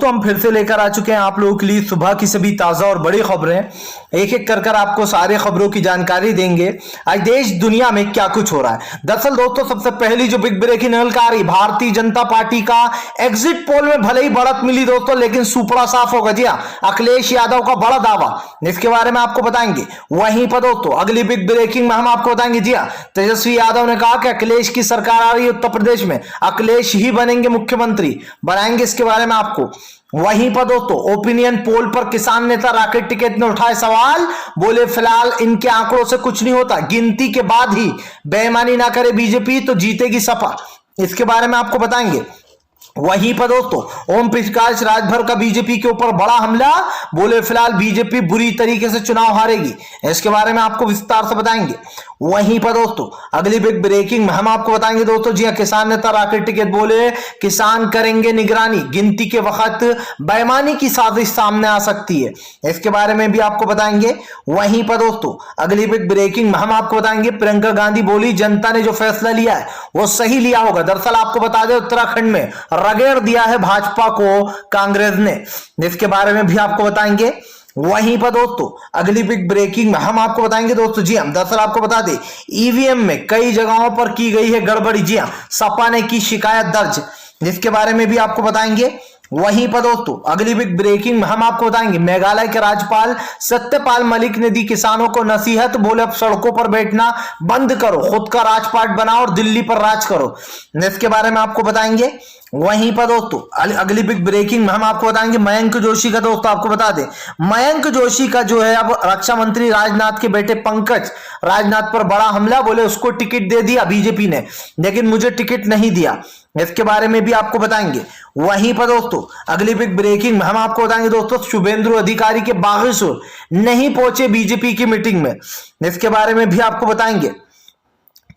तो हम फिर से लेकर आ चुके हैं आप लोगों के लिए सुबह की सभी ताजा और बड़ी खबरें। एक एक कर आपको सारे खबरों की जानकारी देंगे आज देश दुनिया में क्या कुछ हो रहा है। दरअसल दोस्तों सबसे पहली जो बिग ब्रेकिंग निकल आ रही, भारतीय जनता पार्टी का एग्जिट पोल में भले ही बढ़त मिली दोस्तों, लेकिन सुपड़ा साफ होगा। जी हाँ, अखिलेश यादव का बड़ा दावा, इसके बारे में आपको बताएंगे। वहीं पर दोस्तों अगली बिग ब्रेकिंग में हम आपको बताएंगे, जी हाँ, तेजस्वी यादव ने कहा कि अखिलेश की सरकार आ रही है उत्तर प्रदेश में, अखिलेश ही बनेंगे मुख्यमंत्री, बनाएंगे इसके बारे में आपको। वहीं पर दोस्तों ओपिनियन पोल पर किसान नेता राकेश टिकैत ने उठाए सवाल, बोले फिलहाल इनके आंकड़ों से कुछ नहीं होता, गिनती के बाद ही बेईमानी ना करे बीजेपी तो जीतेगी सपा, इसके बारे में आपको बताएंगे। वहीं पर दोस्तों ओम प्रकाश राजभर का बीजेपी के ऊपर बड़ा हमला, बोले फिलहाल बीजेपी बुरी तरीके से चुनाव हारेगी, इसके बारे में आपको विस्तार से बताएंगे। वहीं पर दोस्तों अगली बिग ब्रेकिंग में हम आपको बताएंगे दोस्तों, जी हां, किसान नेता राकेश टिकैत बोले किसान करेंगे निगरानी, गिनती के वक्त बेईमानी की साजिश सामने आ सकती है, इसके बारे में भी आपको बताएंगे। वहीं पर दोस्तों अगली बिग ब्रेकिंग में हम आपको बताएंगे, प्रियंका गांधी बोली जनता ने जो फैसला लिया है वो सही लिया होगा। दरअसल आपको बता दें उत्तराखंड में रगड़ दिया है भाजपा को कांग्रेस ने, इसके बारे में भी आपको बताएंगे। वहीं पर दोस्तों अगली बिग ब्रेकिंग में हम आपको बताएंगे दोस्तों, जी हम दरअसल आपको बता दें ईवीएम में कई जगहों पर की गई है गड़बड़ी, जी हां, सपा ने की शिकायत दर्ज, जिसके बारे में भी आपको बताएंगे। वहीं पर दोस्तों अगली बिग ब्रेकिंग में हम आपको बताएंगे, मेघालय के राज्यपाल सत्यपाल मलिक ने दी किसानों को नसीहत, बोले अब सड़कों पर बैठना बंद करो, खुद का राजपाट बनाओ और दिल्ली पर राज करो, इसके बारे में आपको बताएंगे। वहीं पर दोस्तों अगली बिग ब्रेकिंग में हम आपको बताएंगे मयंक जोशी का, दोस्तों आपको बता दें मयंक जोशी का जो है अब रक्षा मंत्री राजनाथ के बेटे पंकज राजनाथ पर बड़ा हमला, बोले उसको टिकट दे दिया बीजेपी ने लेकिन मुझे टिकट नहीं दिया, इसके बारे में भी आपको बताएंगे। वहीं पर दोस्तों अगली बिग ब्रेकिंग में हम आपको बताएंगे दोस्तों, शुभेंदु अधिकारी के बागेश्वर नहीं पहुंचे बीजेपी की मीटिंग में, इसके बारे में भी आपको बताएंगे।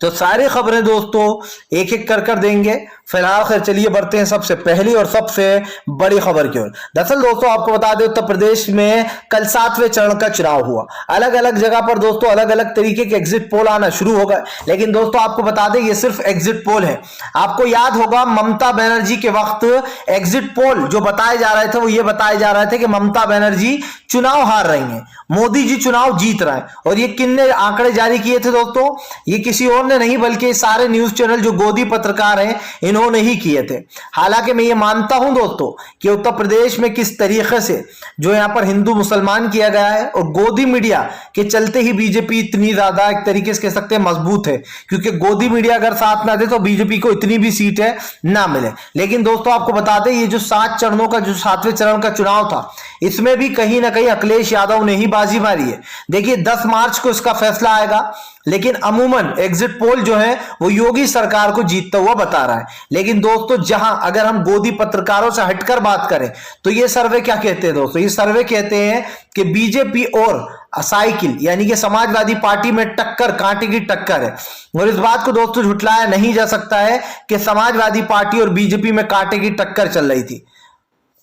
तो सारी खबरें दोस्तों एक एक कर देंगे। फिलहाल खैर चलिए बढ़ते हैं सबसे पहली और सबसे बड़ी खबर की ओर। दरअसल दोस्तों आपको बता दें उत्तर प्रदेश में कल 7वें चरण का चुनाव हुआ। अलग अलग जगह पर दोस्तों अलग अलग तरीके के एग्जिट पोल आना शुरू हो गए, लेकिन दोस्तों आपको बता दें ये सिर्फ एग्जिट पोल है। आपको याद होगा ममता बनर्जी के वक्त एग्जिट पोल जो बताए जा रहे थे वो ये बताए जा रहे थे कि ममता बनर्जी चुनाव हार रही हैं, मोदी जी चुनाव जीत रहे हैं। और ये किन्ने आंकड़े जारी किए थे दोस्तों, ये किसी और ने नहीं बल्कि सारे न्यूज चैनल जो गोदी पत्रकार हैं इन्होंने ही किए थे। हालांकि मैं ये मानता हूं दोस्तों कि उत्तर प्रदेश में किस तरीके से जो यहां पर हिंदू मुसलमान किया गया है और गोदी मीडिया के चलते ही बीजेपी इतनी ज्यादा एक तरीके से कह सकते हैं मजबूत है, क्योंकि गोदी मीडिया अगर साथ ना दे तो बीजेपी को इतनी भी सीटें ना मिले। लेकिन दोस्तों आपको बता दें ये जो 7 चरणों का जो 7वें चरण का चुनाव था इसमें भी कहीं ना कहीं अखिलेश यादव ने ही बाजी मारी है। देखिए 10 मार्च को इसका फैसला आएगा, लेकिन अमूमन एग्जिट पोल जो है वो योगी सरकार को जीतता हुआ बता रहा है। लेकिन दोस्तों जहां अगर हम गोदी पत्रकारों से हटकर बात करें तो ये सर्वे क्या कहते हैं दोस्तों, ये सर्वे कहते हैं कि बीजेपी और साइकिल यानी कि समाजवादी पार्टी में टक्कर, कांटे की टक्कर है। और इस बात को दोस्तों झुठलाया नहीं जा सकता है कि समाजवादी पार्टी और बीजेपी में कांटे की टक्कर चल रही थी।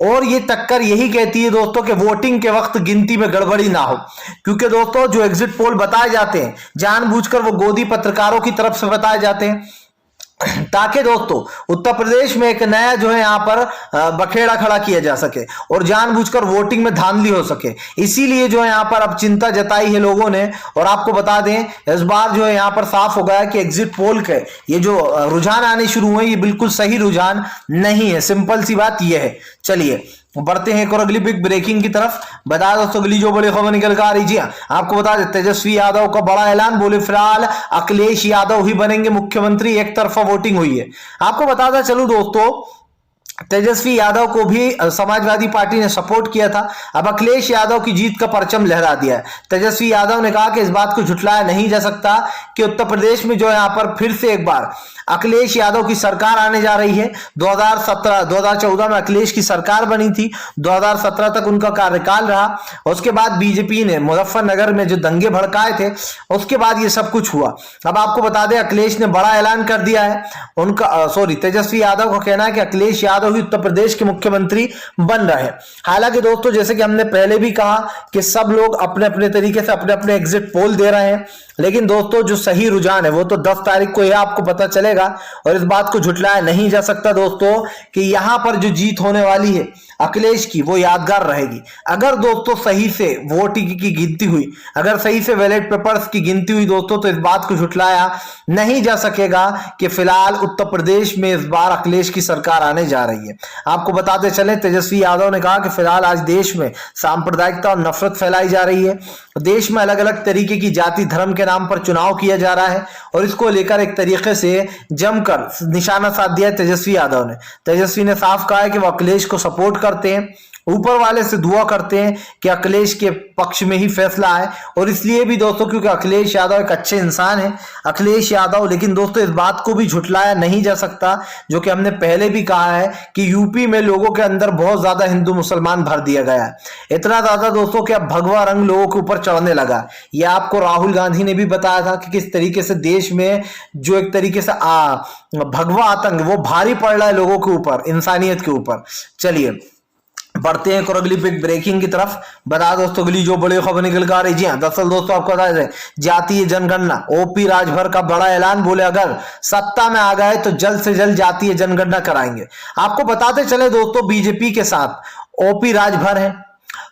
और ये टक्कर यही कहती है दोस्तों कि वोटिंग के वक्त गिनती में गड़बड़ी ना हो, क्योंकि दोस्तों जो एग्जिट पोल बताए जाते हैं जानबूझकर वो गोदी पत्रकारों की तरफ से बताए जाते हैं ताकि दोस्तों उत्तर प्रदेश में एक नया जो है यहां पर बखेड़ा खड़ा किया जा सके और जानबूझकर वोटिंग में धांधली हो सके। इसीलिए जो है यहां पर अब चिंता जताई है लोगों ने। और आपको बता दें इस बार जो है यहां पर साफ हो गया कि एग्जिट पोल के ये जो रुझान आने शुरू हुए ये बिल्कुल सही रुझान नहीं है, सिंपल सी बात यह है। चलिए बढ़ते हैं एक और अगली बिग ब्रेकिंग की तरफ। बता दोस्तों अगली जो बड़ी खबर निकल कर आ रही, जी आपको बता दें तेजस्वी यादव का बड़ा ऐलान, बोले फिलहाल अखिलेश यादव ही बनेंगे मुख्यमंत्री, एक तरफा वोटिंग हुई है। आपको बताता चलूं दोस्तों तेजस्वी यादव को भी समाजवादी पार्टी ने सपोर्ट किया था, अब अखिलेश यादव की जीत का परचम लहरा दिया है। तेजस्वी यादव ने कहा कि इस बात को झुठलाया नहीं जा सकता कि उत्तर प्रदेश में जो यहां पर फिर से एक बार अखिलेश यादव की सरकार आने जा रही है। 2014 में अखिलेश की सरकार बनी थी, 2017 तक उनका कार्यकाल रहा। उसके बाद बीजेपी ने मुजफ्फरनगर में जो दंगे भड़काए थे उसके बाद ये सब कुछ हुआ। अब आपको बता दें अखिलेश ने बड़ा ऐलान कर दिया है, उनका तेजस्वी यादव का कहना है कि अखिलेश यादव ही उत्तर प्रदेश के मुख्यमंत्री बन रहे हैं। हालांकि दोस्तों जैसे कि हमने पहले भी कहा कि सब लोग अपने अपने तरीके से अपने अपने एग्जिट पोल दे रहे हैं, लेकिन दोस्तों जो सही रुझान है वो तो 10 तारीख को ही आपको पता चलेगा। और इस बात को झुठलाया नहीं जा सकता दोस्तों कि यहां पर जो जीत होने वाली है अखिलेश की वो यादगार रहेगी। अगर दोस्तों सही से वोट की गिनती हुई, अगर सही से बैलेट पेपर्स की गिनती हुई दोस्तों, तो इस बात को झुटलाया नहीं जा सकेगा कि फिलहाल उत्तर प्रदेश में इस बार अखिलेश की सरकार आने जा रही है। आपको बताते चले, तेजस्वी यादव ने कहा कि फिलहाल आज देश में सांप्रदायिकता और नफरत फैलाई जा रही है। देश में अलग अलग तरीके की जाति धर्म के नाम पर चुनाव किया जा रहा है और इसको लेकर एक तरीके से जमकर निशाना साध दिया तेजस्वी यादव ने। तेजस्वी ने साफ कहा है कि वो अखिलेश को सपोर्ट करते हैं, ऊपर वाले से दुआ करते हैं कि अखिलेश के पक्ष में ही फैसला आए। और इसलिए भी दोस्तों क्योंकि अखिलेश यादव एक अच्छे इंसान है, अखिलेश यादव। लेकिन दोस्तों इस बात को भी झुटलाया नहीं जा सकता, जो कि हमने पहले भी कहा है कि यूपी में लोगों के अंदर बहुत ज्यादा हिंदू मुसलमान भर दिया गया है। इतना ज्यादा दोस्तों कि अब भगवा रंग लोगों के ऊपर चढ़ने लगा। यह आपको राहुल गांधी ने भी बताया था कि किस तरीके से देश में जो एक तरीके से भगवा आतंक वो भारी पड़ रहा है लोगों के ऊपर, इंसानियत के ऊपर। चलिए बढ़ते हैं और अगली बिग ब्रेकिंग की तरफ। बता दोस्तों अगली जो बड़ी खबर निकल कर आ रही, जी हाँ, दरअसल दोस्तों आपको बता दें, जातीय जनगणना, ओपी राजभर का बड़ा ऐलान। बोले अगर सत्ता में आ गए तो जल्द से जल्द जातीय जनगणना कराएंगे। आपको बताते चले दोस्तों, बीजेपी के साथ ओपी राजभर है,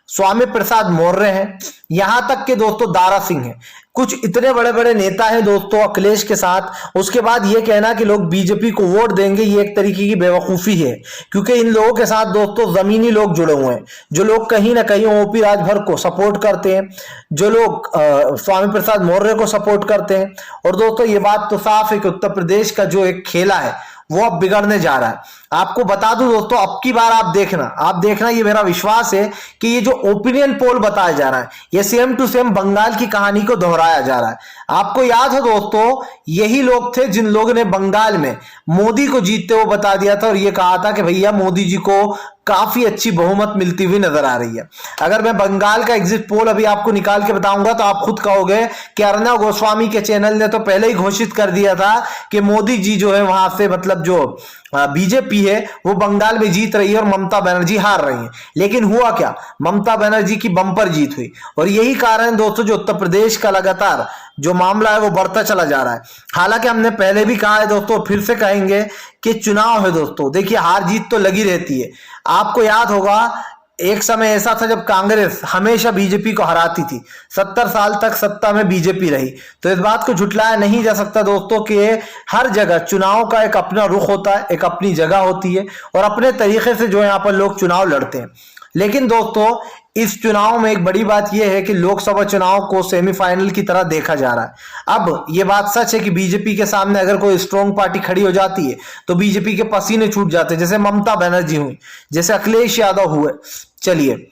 स्वामी प्रसाद मौर्य हैं, यहां तक के दोस्तों दारा सिंह हैं। कुछ इतने बड़े बड़े नेता हैं दोस्तों अखिलेश के साथ। उसके बाद ये कहना कि लोग बीजेपी को वोट देंगे, ये एक तरीके की बेवकूफी है, क्योंकि इन लोगों के साथ दोस्तों जमीनी लोग जुड़े हुए हैं, जो लोग कहीं ना कहीं ओपी राजभर को सपोर्ट करते हैं, जो लोग स्वामी प्रसाद मौर्य को सपोर्ट करते हैं। और दोस्तों ये बात तो साफ है कि उत्तर प्रदेश का जो एक खेला है वो अब बिगड़ने जा रहा है। आपको बता दूं दोस्तों, अब की बार आप देखना, ये मेरा विश्वास है कि ये जो ओपिनियन पोल बताया जा रहा है, ये सेम टू सेम बंगाल की कहानी को दोहराया जा रहा है। आपको याद है दोस्तों, यही लोग थे जिन लोगों ने बंगाल में मोदी को जीतते हुए बता दिया था और ये कहा था कि भैया मोदी जी को काफी अच्छी बहुमत मिलती हुई नजर आ रही है। अगर मैं बंगाल का एग्जिट पोल अभी आपको निकाल के बताऊंगा तो आप खुद कहोगे कि अर्णव गोस्वामी के चैनल ने तो पहले ही घोषित कर दिया था कि मोदी जी जो है वहां से, मतलब जो बीजेपी है वो बंगाल में जीत रही है और ममता बनर्जी हार रही है। लेकिन हुआ क्या, ममता बनर्जी की बंपर जीत हुई। और यही कारण दोस्तों जो उत्तर प्रदेश का लगातार जो मामला है वो बढ़ता चला जा रहा है। हालांकि हमने पहले भी कहा है दोस्तों, फिर से कहेंगे कि चुनाव है दोस्तों, देखिए हार जीत तो लगी रहती है। आपको याद होगा एक समय ऐसा था जब कांग्रेस हमेशा बीजेपी को हराती थी, 70 साल तक सत्ता में बीजेपी रही। तो इस बात को झुटलाया नहीं जा सकता दोस्तों कि हर जगह चुनाव का एक अपना रुख होता है, एक अपनी जगह होती है और अपने तरीके से जो यहाँ पर लोग चुनाव लड़ते हैं। लेकिन दोस्तों इस चुनाव में एक बड़ी बात यह है कि लोकसभा चुनाव को सेमीफाइनल की तरह देखा जा रहा है। अब यह बात सच है कि बीजेपी के सामने अगर कोई स्ट्रॉन्ग पार्टी खड़ी हो जाती है तो बीजेपी के पसीने छूट जाते हैं, जैसे ममता बनर्जी हुई, जैसे अखिलेश यादव हुए। चलिए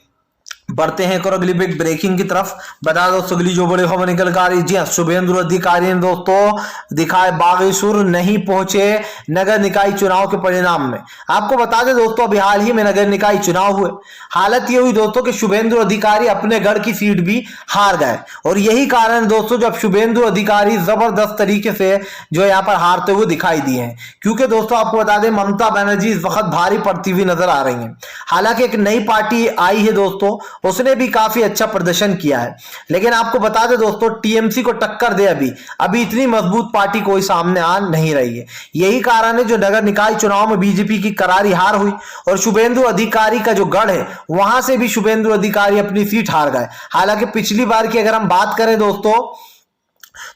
बढ़ते हैं और अगली बिग ब्रेकिंग की तरफ। बता दो अगली जो बड़ी खबर निकल कर आ रही, जी हाँ, शुभेंदु अधिकारी ने दोस्तों दिखाए बागेश्वर, नहीं पहुंचे नगर निकाय चुनाव के परिणाम में। आपको बता दें दोस्तों अभी हाल ही में नगर निकाय चुनाव हुए। हालत ये हुई दोस्तों कि शुभेंदु अधिकारी अपने गढ़ की सीट भी हार गए और यही कारण दोस्तों जब शुभेंदु अधिकारी जबरदस्त तरीके से जो यहाँ पर हारते हुए दिखाई दिए हैं, क्योंकि दोस्तों आपको बता दें ममता बनर्जी इस वक्त भारी पड़ती हुई नजर आ रही है। हालांकि एक नई पार्टी आई है दोस्तों, उसने भी काफी अच्छा प्रदर्शन किया है, लेकिन आपको बता दें दोस्तों टीएमसी को टक्कर दे अभी इतनी मजबूत पार्टी कोई सामने आ नहीं रही है। यही कारण है जो नगर निकाय चुनाव में बीजेपी की करारी हार हुई और शुभेंदु अधिकारी का जो गढ़ है वहां से भी शुभेंदु अधिकारी अपनी सीट हार गए। हालांकि पिछली बार की अगर हम बात करें दोस्तों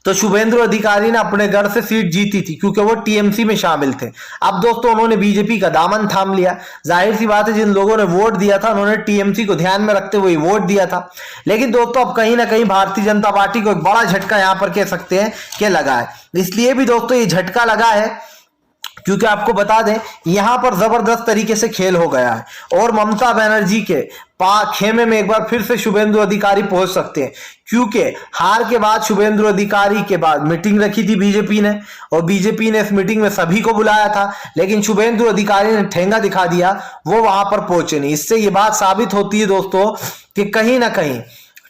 तो शुभेंदु अधिकारी ने अपने गढ़ से सीट जीती थी क्योंकि वो टीएमसी में शामिल थे। अब दोस्तों उन्होंने बीजेपी का दामन थाम लिया। जाहिर सी बात है जिन लोगों ने वोट दिया था उन्होंने टीएमसी को ध्यान में रखते हुए वोट दिया था। लेकिन दोस्तों अब कहीं ना कहीं भारतीय जनता पार्टी को एक बड़ा झटका यहां पर कह सकते हैं कि लगा है। इसलिए भी दोस्तों ये झटका लगा है क्योंकि आपको बता दें यहां पर जबरदस्त तरीके से खेल हो गया है और ममता बनर्जी के खेमे में एक बार फिर से शुभेंदु अधिकारी पहुंच सकते हैं, क्योंकि हार के बाद शुभेंदु अधिकारी के बाद मीटिंग रखी थी बीजेपी ने और बीजेपी ने इस मीटिंग में सभी को बुलाया था, लेकिन शुभेंदु अधिकारी ने ठेंगा दिखा दिया, वो वहां पर पहुंचे नहीं। इससे ये बात साबित होती है दोस्तों कि कहीं ना कहीं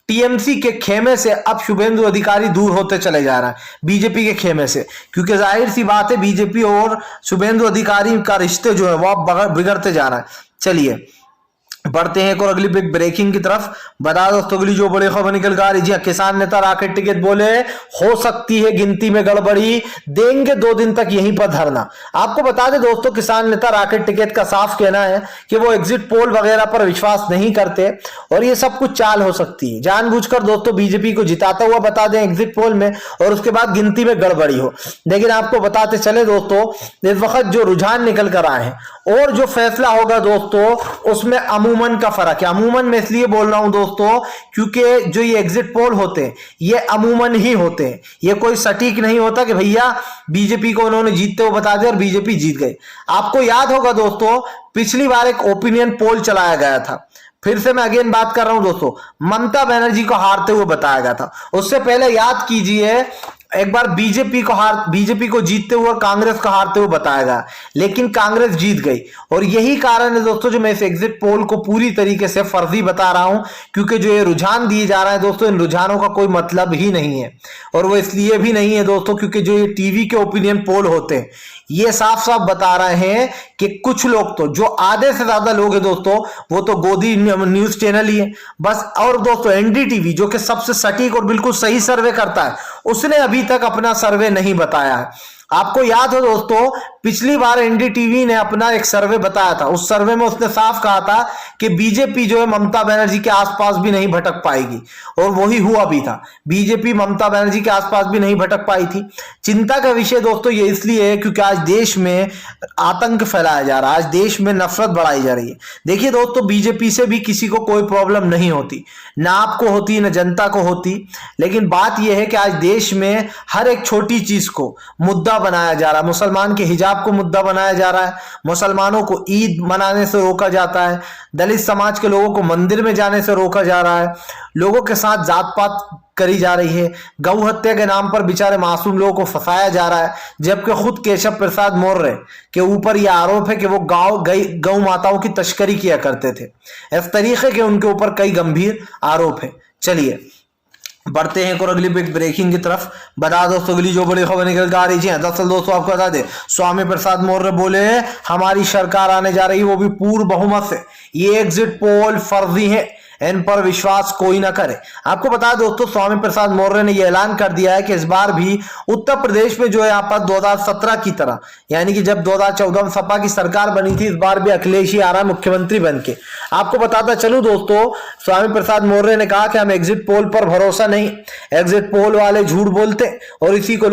टीएमसी के खेमे से अब शुभेंदु अधिकारी दूर होते चले जा रहा है बीजेपी के खेमे से, क्योंकि जाहिर सी बात है बीजेपी और शुभेंदु अधिकारी का रिश्ते जो है वो अब बिगड़ते जा रहा है। चलिए बढ़ते हैं एक और अगली बिग ब्रेकिंग की तरफ। बता दोस्तों अगली जो बड़ी खबर निकल कर आ रही है, किसान नेता राकेश टिकैत बोले हो सकती है गिनती में गड़बड़ी, देंगे 2 दिन तक यहीं पर धरना। आपको बता दें दोस्तों, किसान नेता राकेश टिकैत का साफ कहना है कि वो एग्जिट पोल वगैरह पर विश्वास नहीं करते और ये सब कुछ चाल हो सकती है। जानबूझकर दोस्तों बीजेपी को जिताता हुआ बता दें एग्जिट पोल में और उसके बाद गिनती में गड़बड़ी हो। लेकिन आपको बताते चले दोस्तों, इस वक्त जो रुझान निकल कर आए हैं और जो फैसला होगा दोस्तों उसमें अमूमन का फर्क है। अमूमन मैं इसलिए बोल रहा हूं दोस्तों क्योंकि जो ये एग्जिट पोल होते हैं ये अमूमन ही होते हैं, ये कोई सटीक नहीं होता कि भैया बीजेपी को उन्होंने जीतते हुए बता दिया और बीजेपी जीत गई। आपको याद होगा दोस्तों, पिछली बार एक ओपिनियन पोल चलाया गया था, फिर से मैं अगेन बात कर रहा हूं दोस्तों, ममता बनर्जी को हारते हुए बताया गया था। उससे पहले याद कीजिए एक बार बीजेपी को जीतते हुए और कांग्रेस को हारते हुए बताया गया, लेकिन कांग्रेस जीत गई। और यही कारण है दोस्तों जो मैं इस एग्जिट पोल को पूरी तरीके से फर्जी बता रहा हूं, क्योंकि जो ये रुझान दिए जा रहा है दोस्तों, इन रुझानों का कोई मतलब ही नहीं है। और वो इसलिए भी नहीं है दोस्तों क्योंकि जो ये टीवी के ओपिनियन पोल होते हैं ये साफ साफ बता रहे हैं कि कुछ लोग, तो जो आधे से ज्यादा लोग हैं दोस्तों वो तो गोदी न्यूज चैनल ही है बस। और दोस्तों एनडीटीवी जो कि सबसे सटीक और बिल्कुल सही सर्वे करता है, उसने अभी तक अपना सर्वे नहीं बताया है। आपको याद हो दोस्तों, पिछली बार एनडीटीवी ने अपना एक सर्वे बताया था, उस सर्वे में उसने साफ कहा था कि बीजेपी जो है ममता बनर्जी के आसपास भी नहीं भटक पाएगी, और वही हुआ भी था। बीजेपी ममता बनर्जी के आसपास भी नहीं भटक पाई थी। चिंता का विषय दोस्तों ये इसलिए है क्योंकि आज देश में आतंक फैलाया जा रहा है, आज देश में नफरत बढ़ाई जा रही है। देखिए दोस्तों, बीजेपी से भी किसी को कोई प्रॉब्लम नहीं होती, ना आपको होती ना जनता को होती, लेकिन बात यह है कि आज देश में हर एक छोटी चीज को मुद्दा बनाया जा रहा है। मुसलमान के हिजाब को मुद्दा बनाया जा रहा है, मुसलमानों को ईद मनाने से रोका जाता है, दलित समाज के लोगों को मंदिर में जाने से रोका जा रहा है, लोगों के साथ जात पात करी जा रही है, गौ हत्या के नाम पर बेचारे मासूम लोगों को फंसाया जा रहा है, जबकि खुद केशव प्रसाद मौर्य के ऊपर यह आरोप है कि वो गौ माताओं की तस्करी किया करते थे। इस तरीके के उनके ऊपर कई गंभीर आरोप है। चलिए बढ़ते हैं और अगली बिग ब्रेकिंग की तरफ। बता दोस्तों अगली जो बड़ी खबर निकल कर आ रही है, दरअसल दोस्तों आपको बता दे, स्वामी प्रसाद मौर्य बोले हमारी सरकार आने जा रही है वो भी पूर्ण बहुमत से, ये एग्जिट पोल फर्जी है, इन पर विश्वास कोई ना करे। आपको बता दोस्तों, स्वामी प्रसाद मौर्य ने यह ऐलान कर दिया है कि इस बार भी उत्तर प्रदेश में जो है यहाँ पर 2017 की तरह, यानी कि जब 2014 में सपा की सरकार बनी थी, इस बार भी अखिलेश ही आ रहा है मुख्यमंत्री बन के। आपको बताता चलूं दोस्तों, स्वामी प्रसाद मौर्य ने कहा कि हम एग्जिट पोल पर भरोसा नहीं, एग्जिट पोल वाले झूठ बोलते, और इसी को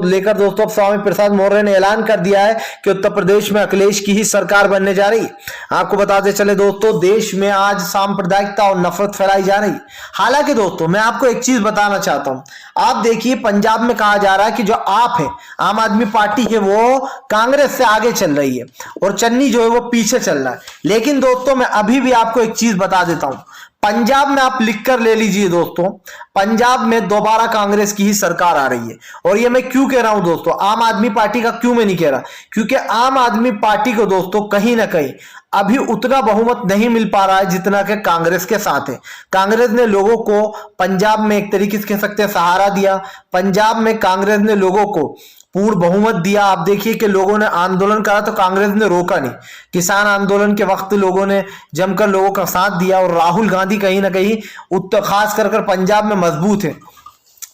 लेकर दोस्तों स्वामी प्रसाद मौर्य ने ऐलान कर दिया है कि उत्तर प्रदेश में अखिलेश की ही सरकार बनने जा रही। आपको बताते चले दोस्तों, देश में आज सांप्रदायिकता और नफरत फैलाई जा रही। हालांकि दोस्तों मैं आपको एक चीज बताना चाहता हूं, आप देखिए पंजाब में कहा जा रहा है कि जो आप है आम आदमी पार्टी है वो कांग्रेस से आगे चल रही है और चन्नी जो है वो पीछे चल रहा है। लेकिन दोस्तों मैं अभी भी आपको एक चीज बता देता हूं, पंजाब में आप लिख कर ले लीजिए दोस्तों, पंजाब में दोबारा कांग्रेस की ही सरकार आ रही है। और ये मैं क्यों कह रहा हूं दोस्तों, आम आदमी पार्टी का क्यों मैं नहीं कह रहा, क्योंकि आम आदमी पार्टी को दोस्तों कहीं ना कहीं अभी उतना बहुमत नहीं मिल पा रहा है जितना कि कांग्रेस के साथ है। कांग्रेस ने लोगों को पंजाब में एक तरीके से कह सकते हैं सहारा दिया, पंजाब में कांग्रेस ने लोगों को पूर्ण बहुमत दिया। आप देखिए कि लोगों ने आंदोलन करा तो कांग्रेस ने रोका नहीं, किसान आंदोलन के वक्त लोगों ने जमकर लोगों का साथ दिया, और राहुल गांधी कहीं ना कहीं उत्तर खास कर पंजाब में मजबूत है।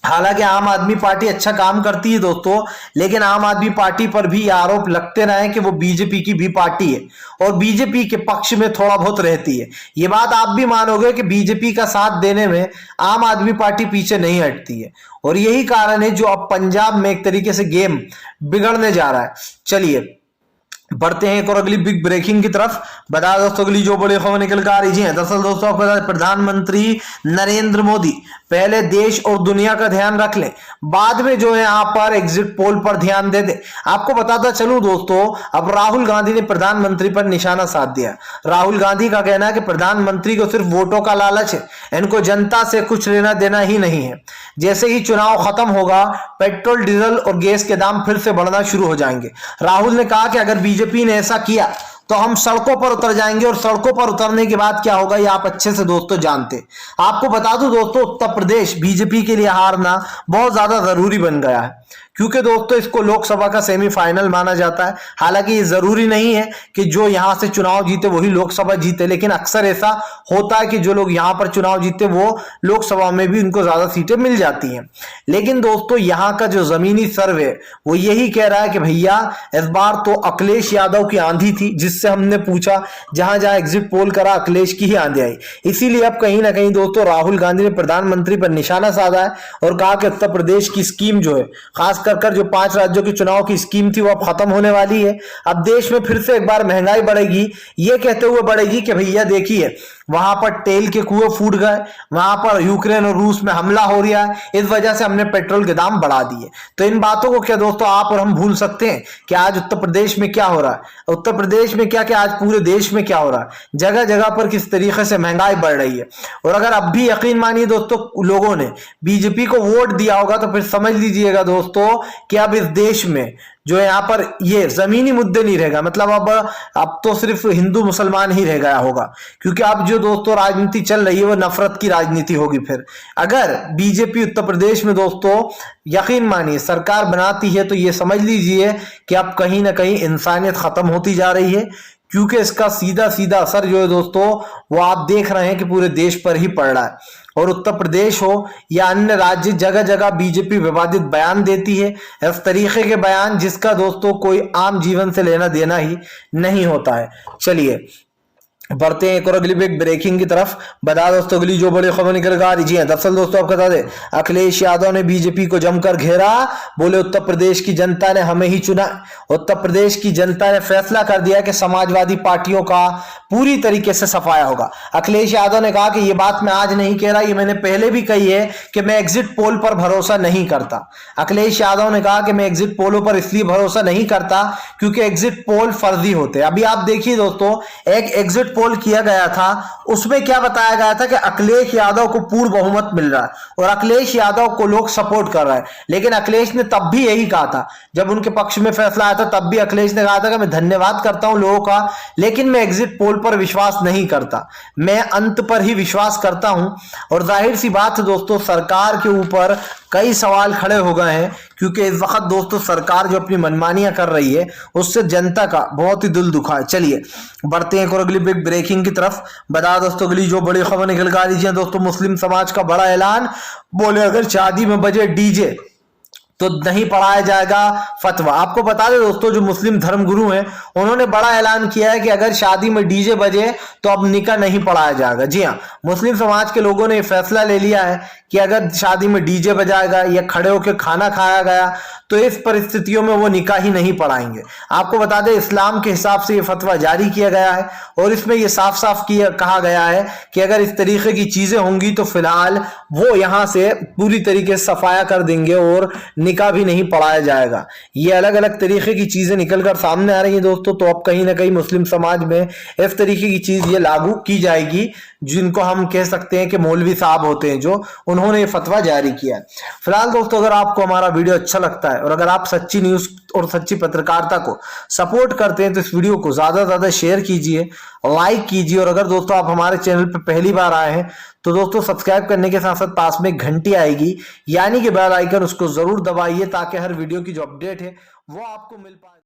हालांकि आम आदमी पार्टी अच्छा काम करती है दोस्तों, लेकिन आम आदमी पार्टी पर भी आरोप लगते रहे कि वो बीजेपी की भी पार्टी है और बीजेपी के पक्ष में थोड़ा बहुत रहती है। ये बात आप भी मानोगे कि बीजेपी का साथ देने में आम आदमी पार्टी पीछे नहीं हटती है, और यही कारण है जो अब पंजाब में एक तरीके से गेम बिगड़ने जा रहा है। चलिए बढ़ते हैं एक और अगली बिग ब्रेकिंग की तरफ। बता दोस्तों अगली जो बड़ी खबर निकल कर आ रही है, दरअसल दोस्तों आपको बता दें, प्रधानमंत्री नरेंद्र मोदी पहले देश और दुनिया का ध्यान रख ले, बाद में जो है यहाँ पर एग्जिट पोल पर ध्यान दे दे। आपको बताता चलूं दोस्तों, अब राहुल गांधी ने प्रधानमंत्री पर निशाना साध दिया। राहुल गांधी का कहना है कि प्रधानमंत्री को सिर्फ वोटों का लालच है, इनको जनता से कुछ लेना देना ही नहीं है। जैसे ही चुनाव खत्म होगा पेट्रोल डीजल और गैस के दाम फिर से बढ़ना शुरू हो जाएंगे। राहुल ने कहा कि अगर बीजेपी ने ऐसा किया तो हम सड़कों पर उतर जाएंगे, और सड़कों पर उतरने के बाद क्या होगा ये आप अच्छे से दोस्तों जानते। आपको बता दूं दोस्तों, उत्तर प्रदेश बीजेपी के लिए हारना बहुत ज्यादा जरूरी बन गया है, क्योंकि दोस्तों इसको लोकसभा का सेमीफाइनल माना जाता है। हालांकि ये जरूरी नहीं है कि जो यहां से चुनाव जीते वही लोकसभा जीते, लेकिन अक्सर ऐसा होता है कि जो लोग यहां पर चुनाव जीते वो लोकसभा में भी उनको ज्यादा सीटें मिल जाती हैं। लेकिन दोस्तों यहां का जो जमीनी सर्वे वो यही कह रहा है कि भैया इस बार तो अखिलेश यादव की आंधी थी, जिससे हमने पूछा जहां जहां एग्जिट पोल करा अखिलेश की ही आंधी आई। इसीलिए अब कहीं ना कहीं दोस्तों राहुल गांधी ने प्रधानमंत्री पर निशाना साधा है और कहा कि उत्तर प्रदेश की स्कीम जो है, खास कर जो 5 राज्यों के चुनाव की स्कीम थी वो अब खत्म होने वाली है। अब देश में फिर से एक बार महंगाई बढ़ेगी, ये कहते हुए बढ़ेगी कि भैया देखिए वहां पर तेल के कुएं फूट गए, वहां पर यूक्रेन और रूस में हमला हो रहा है, इस वजह से हमने पेट्रोल के दाम बढ़ा दिए। तो इन बातों को क्या दोस्तों आप और हम भूल सकते हैं कि आज उत्तर प्रदेश में क्या हो रहा है, उत्तर प्रदेश में क्या आज पूरे देश में क्या हो रहा है, जगह जगह पर किस तरीके से महंगाई बढ़ रही है। और अगर अब भी यकीन मानिए दोस्तों लोगों ने बीजेपी को वोट दिया होगा तो फिर समझ लीजिएगा दोस्तों कि अब इस देश में जो है यहाँ पर ये जमीनी मुद्दे नहीं रहेगा, मतलब अब तो सिर्फ हिंदू मुसलमान ही रह गया होगा, क्योंकि अब जो दोस्तों राजनीति चल रही है वो नफरत की राजनीति होगी। फिर अगर बीजेपी उत्तर प्रदेश में दोस्तों यकीन मानिए सरकार बनाती है तो ये समझ लीजिए कि अब कहीं ना कहीं इंसानियत खत्म होती जा रही है, क्योंकि इसका सीधा सीधा असर जो है दोस्तों वो आप देख रहे हैं कि पूरे देश पर ही पड़ रहा है। और उत्तर प्रदेश हो या अन्य राज्य, जगह जगह बीजेपी विवादित बयान देती है, इस तरीके के बयान जिसका दोस्तों कोई आम जीवन से लेना देना ही नहीं होता है। चलिए बढ़ते हैं एक और अगली ब्रेकिंग की तरफ। बता दोस्तों अगली जो बड़ी खबर निकल कर आ रही है, दरअसल दोस्तों आपको बता दें अखिलेश यादव ने बीजेपी को जमकर घेरा, बोले उत्तर प्रदेश की जनता ने हमें ही चुना। उत्तर प्रदेश की जनता ने फैसला कर दिया कि समाजवादी पार्टियों का पूरी तरीके से सफाया होगा। अखिलेश यादव ने कहा कि यह बात मैं आज नहीं कह रहा, ये मैंने पहले भी कही है कि मैं एग्जिट पोल पर भरोसा नहीं करता। अखिलेश यादव ने कहा कि मैं एग्जिट पोलों पर इसलिए भरोसा नहीं करता क्योंकि एग्जिट पोल फर्जी होते। अभी आप देखिए दोस्तों एक एग्जिट पोल किया गया था, उसमें क्या बताया गया था कि अखिलेश यादव को पूर्ण बहुमत मिल रहा है और अखिलेश यादव को लोग सपोर्ट कर रहे हैं। लेकिन अखिलेश ने तब भी यही कहा था, जब उनके पक्ष में फैसला आया था तब भी अखिलेश ने कहा था कि मैं धन्यवाद करता हूं लोगों का, लेकिन मैं एग्जिट पोल पर विश्वास नहीं करता, मैं अंत पर ही विश्वास करता हूं। और जाहिर सी बात है दोस्तों सरकार के ऊपर कई सवाल खड़े हो गए हैं, क्योंकि इस वक्त दोस्तों सरकार जो अपनी मनमानियां कर रही है उससे जनता का बहुत ही दिल दुखा है। चलिए बढ़ते हैं एक और अगली बिग ब्रेकिंग की तरफ। बता दोस्तों अगली जो बड़ी खबर निकल कर आ रही है दोस्तों, मुस्लिम समाज का बड़ा ऐलान, बोले अगर शादी में बजे डीजे तो नहीं पढ़ाया जाएगा फतवा। आपको बता दें दोस्तों जो मुस्लिम धर्मगुरु हैं उन्होंने बड़ा ऐलान किया है कि अगर शादी में डीजे बजे तो अब निकाह नहीं पढ़ाया जाएगा। जी हाँ, मुस्लिम समाज के लोगों ने फैसला ले लिया है कि अगर शादी में डीजे बजाएगा या खड़े होकर खाना खाया गया तो इस परिस्थितियों में वो निकाह ही नहीं पढ़ाएंगे। आपको बता दें इस्लाम के हिसाब से ये फतवा जारी किया गया है और इसमें ये साफ साफ कहा गया है कि अगर इस तरीके की चीजें होंगी तो फिलहाल वो यहां से पूरी तरीके से सफाया कर देंगे और निकाह भी नहीं पढ़ाया जाएगा। ये अलग अलग तरीके की चीजें निकलकर सामने आ रही हैं दोस्तों। तो अब कहीं ना कहीं मुस्लिम समाज में इस तरीके की चीज ये लागू की जाएगी, जिनको हम कह सकते हैं कि मौलवी साहब होते हैं जो उन्होंने ये फतवा जारी किया है। फिलहाल दोस्तों अगर आपको हमारा वीडियो अच्छा लगता है और अगर आप सच्ची न्यूज और सच्ची पत्रकारिता को सपोर्ट करते हैं तो इस वीडियो को ज्यादा से ज्यादा शेयर कीजिए, लाइक कीजिए। और अगर दोस्तों आप हमारे चैनल पर पहली बार आए हैं तो दोस्तों सब्सक्राइब करने के साथ साथ पास में घंटी आएगी यानी कि बेल आइकन, उसको जरूर दबाइए ताकि हर वीडियो की जो अपडेट है वो आपको मिल पाए।